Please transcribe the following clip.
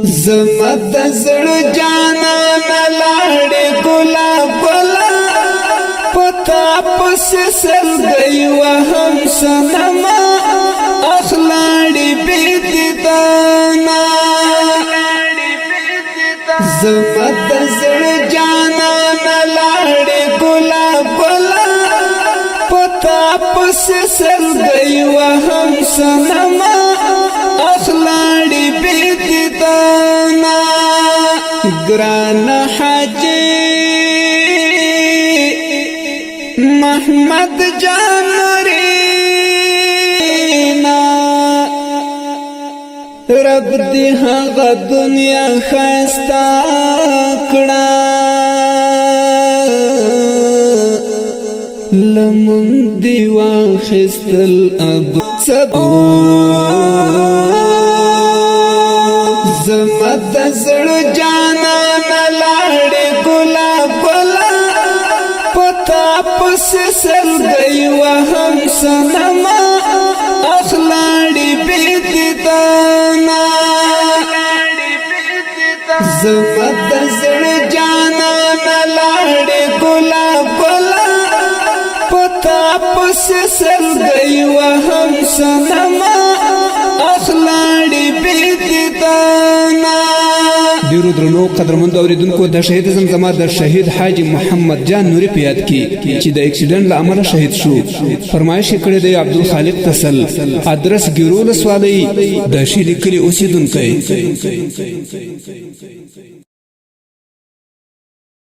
زمد زړه جانا نلاړې ګلاب پتا پس سلګي وهم سنما اخلاړې بيدانا زمد زړه جانا نلاړې ګلاب پتا پس سلګي وهم سنما اخلاړې بيدانا ګران حاجی محمد جان رینا رب دی هغه دنیا خستا کړه لمن دی واخستل اب سبو زمد زړه جانا نلاړې ګلاب پتا پس سلګي وهم سنما اخلاړې بيدانا زمد زړه جانا نلاړې ګلاب پتا پس سلګي وهم سنما اخلاړې بيدانا ډیرو درنو قدرمند اوریدونکو د شهید زمزمه د شهید حاجی محمد جان نوري په یاد کې چې د اکسیډنټ له امله شهید شو فرمایش کړی دی عبدالخالق تسل ادرس ګیرول سوالي د شیلی کلی اوسیدونکو